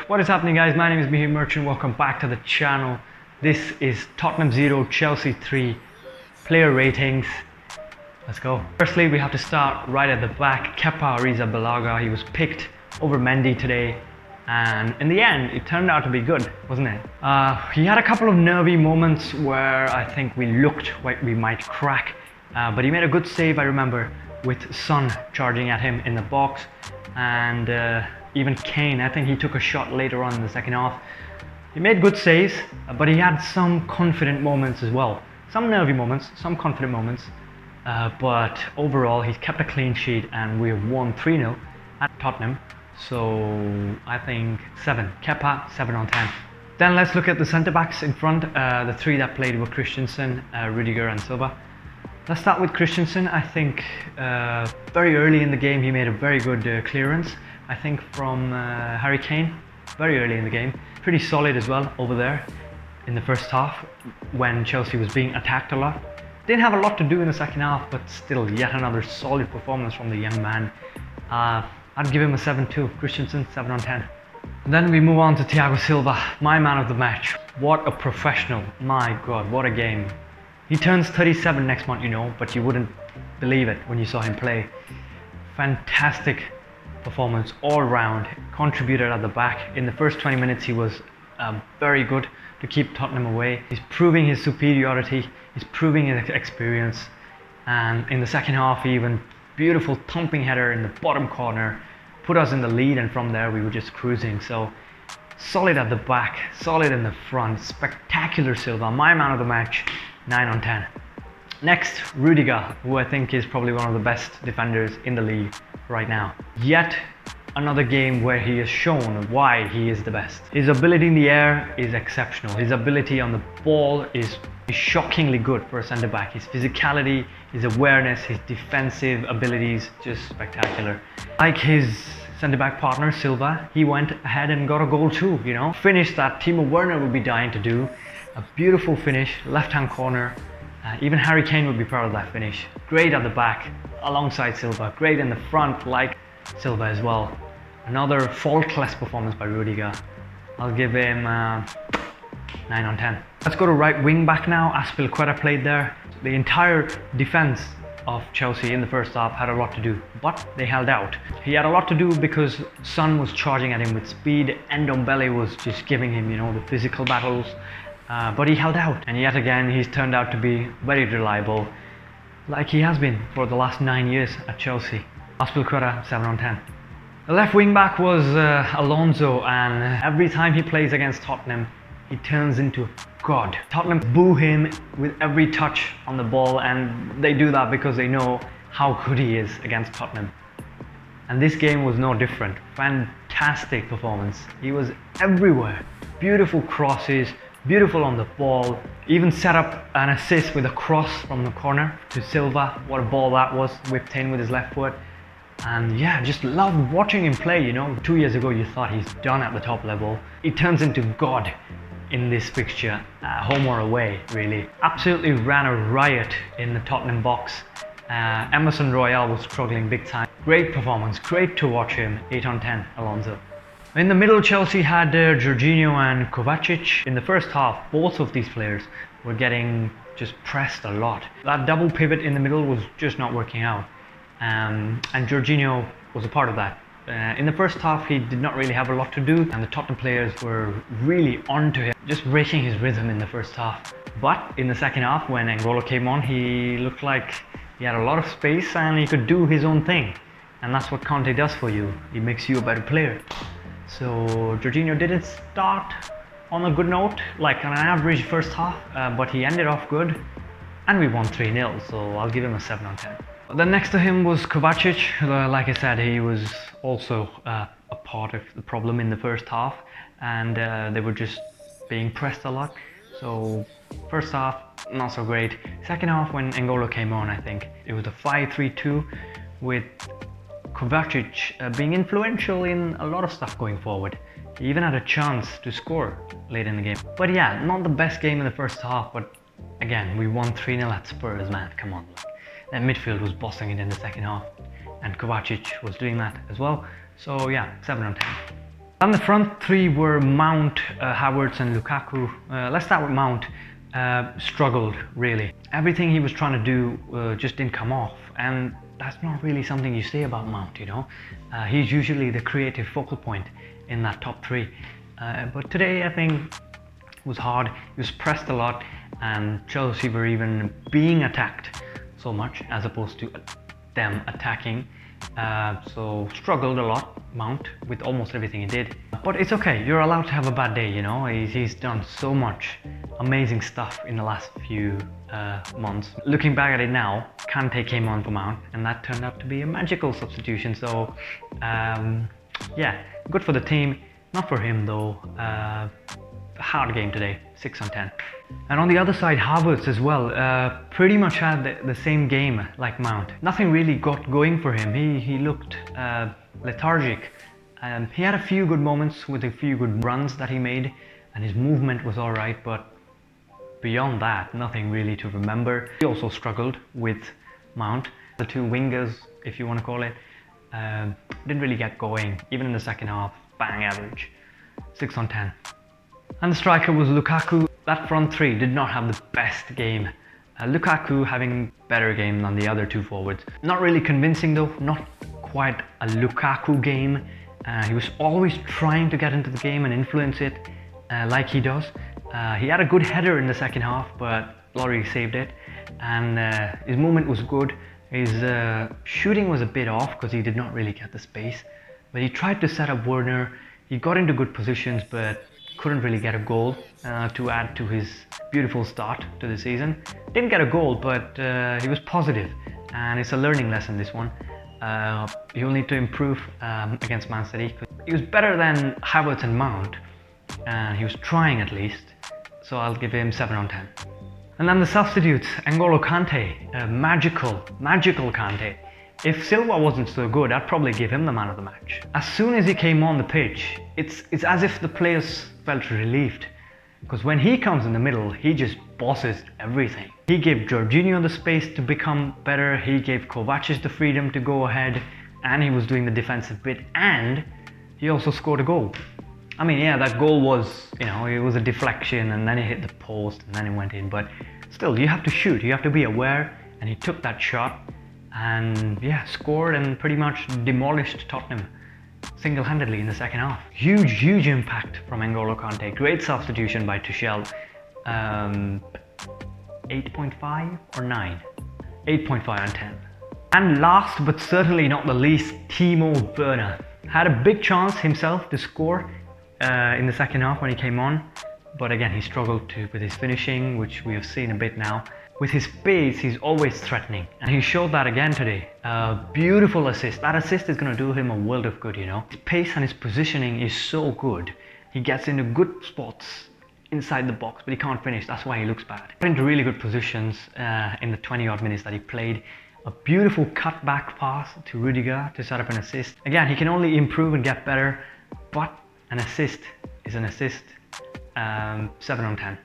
What is happening, guys? My name is Mihir Merchant. Welcome back to the channel. This is Tottenham 0, Chelsea 3 player ratings. Let's go. Firstly, we have to start right at the back. Kepa Arrizabalaga, he was picked over Mendy today, and in the end it turned out to be good, wasn't it? He had a couple of nervy moments where I think we looked like we might crack, but he made a good save, I remember, with Son charging at him in the box, and even Kane, I think he took a shot later on in the second half. He made good saves, but he had some confident moments as well. Some nervy moments, some confident moments, but overall he's kept a clean sheet and we've won 3-0 at Tottenham. So I think 7. Kepa, 7 on 10. Then let's look at the centre-backs in front. The three that played were Christensen, Rudiger and Silva. Let's start with Christensen. I think very early in the game he made a very good clearance, I think from Harry Kane, very early in the game. Pretty solid as well over there in the first half when Chelsea was being attacked a lot. Didn't have a lot to do in the second half, but still yet another solid performance from the young man. I'd give him a 7 too. Christensen, 7 on 10. And then we move on to Thiago Silva, my man of the match. What a professional, my God, what a game. He turns 37 next month, you know, but you wouldn't believe it when you saw him play. Fantastic performance all round, contributed at the back. In the first 20 minutes he was very good to keep Tottenham away. He's proving his superiority, he's proving his experience, and in the second half even beautiful thumping header in the bottom corner put us in the lead, and from there we were just cruising. So solid at the back, solid in the front, spectacular Silva, my man of the match, 9 on 10. Next, Rudiger, who I think is probably one of the best defenders in the league right now. Yet another game where he has shown why he is the best. His ability in the air is exceptional. His ability on the ball is shockingly good for a centre-back. His physicality, his awareness, his defensive abilities, just spectacular. Like his centre-back partner Silva, he went ahead and got a goal too, you know. Finish that Timo Werner would be dying to do. A beautiful finish, left-hand corner. Even Harry Kane would be proud of that finish. Great at the back, alongside Silva. Great in the front, like Silva as well. Another faultless performance by Rudiger. I'll give him 9 on 10. Let's go to right wing back now. Azpilicueta played there. The entire defense of Chelsea in the first half had a lot to do, but they held out. He had a lot to do because Son was charging at him with speed, and Ndombele was just giving him, you know, the physical battles. But he held out, and yet again he's turned out to be very reliable, like he has been for the last 9 years at Chelsea. Azpilicueta, 7 on 10. The left wing back was Alonso, and every time he plays against Tottenham he turns into God. Tottenham boo him with every touch on the ball, and they do that because they know how good he is against Tottenham. And this game was no different. Fantastic performance. He was everywhere. Beautiful crosses, beautiful on the ball, even set up an assist with a cross from the corner to Silva. What a ball that was, whipped in with his left foot. And yeah, just loved watching him play, you know. 2 years ago you thought he's done at the top level. He turns into God in this fixture, home or away really. Absolutely ran a riot in the Tottenham box. Emerson Royale was struggling big time. Great performance, great to watch him, 8 on 10, Alonso. In the middle, Chelsea had Jorginho and Kovacic. In the first half, both of these players were getting just pressed a lot. That double pivot in the middle was just not working out. And Jorginho was a part of that. In the first half, he did not really have a lot to do, and the Tottenham players were really onto him, just breaking his rhythm in the first half. But in the second half, when N'Golo came on, he looked like he had a lot of space and he could do his own thing. And that's what Kante does for you. He makes you a better player. So Jorginho didn't start on a good note, like on an average first half, but he ended off good, and we won 3-0, so I'll give him a 7 on 10. Then next to him was Kovacic. Like I said, he was also a part of the problem in the first half, and they were just being pressed a lot. So first half, not so great. Second half, when N'Golo came on, I think it was a 5-3-2 with Kovacic being influential in a lot of stuff going forward. He even had a chance to score late in the game. But yeah, not the best game in the first half, but again, we won 3-0 at Spurs, man, come on. That midfield was bossing it in the second half, and Kovacic was doing that as well. So yeah, 7 on 10. And the front three were Mount, Havertz and Lukaku. Let's start with Mount. Struggled really. Everything he was trying to do just didn't come off, and that's not really something you say about Mount, you know. He's usually the creative focal point in that top three. But today I think was hard. He was pressed a lot, and Chelsea were even being attacked so much as opposed to them attacking. So struggled a lot, Mount, with almost everything he did. But it's okay, you're allowed to have a bad day, you know. He's done so much amazing stuff in the last few months. Looking back at it now, Kante came on for Mount, and that turned out to be a magical substitution. So yeah, good for the team, not for him though. Hard game today, 6 on 10. And on the other side, Havertz as well, pretty much had the same game like Mount. Nothing really got going for him. He looked lethargic. He had a few good moments with a few good runs that he made, and his movement was alright, but beyond that, nothing really to remember. He also struggled with Mount. The two wingers, if you want to call it, didn't really get going. Even in the second half, bang average, 6 on 10. And the striker was Lukaku. That front three did not have the best game. Lukaku having better game than the other two forwards. Not really convincing though, not quite a Lukaku game. He was always trying to get into the game and influence it like he does. He had a good header in the second half, but Laurie saved it. And his movement was good. His shooting was a bit off because he did not really get the space. But he tried to set up Werner. He got into good positions, but couldn't really get a goal to add to his beautiful start to the season. Didn't get a goal, but he was positive, and it's a learning lesson, this one. He'll need to improve against Man City. He was better than Havertz and Mount, and he was trying at least, so I'll give him 7 on 10. And then the substitutes, N'Golo Kante, magical Kante. If Silva wasn't so good, I'd probably give him the man of the match. As soon as he came on the pitch, it's as if the players felt relieved. Because when he comes in the middle, he just bosses everything. He gave Jorginho the space to become better, he gave Kovacic the freedom to go ahead, and he was doing the defensive bit, and he also scored a goal. I mean, yeah, that goal was, you know, it was a deflection, and then it hit the post, and then it went in, but still, you have to shoot, you have to be aware, and he took that shot, and yeah, scored and pretty much demolished Tottenham single-handedly in the second half. Huge impact from N'Golo Kante. Great substitution by Tuchel. 8.5 or 9? 8.5 on 10. And last but certainly not the least, Timo Werner. Had a big chance himself to score in the second half when he came on, but again he struggled with his finishing, which we have seen a bit now. With his pace, he's always threatening, and he showed that again today. Beautiful assist. That assist is going to do him a world of good, you know. His pace and his positioning is so good. He gets into good spots inside the box, but he can't finish. That's why he looks bad. Got into really good positions in the 20-odd minutes that he played. A beautiful cutback pass to Rudiger to set up an assist. Again, he can only improve and get better, but an assist is an assist. 7 on 10.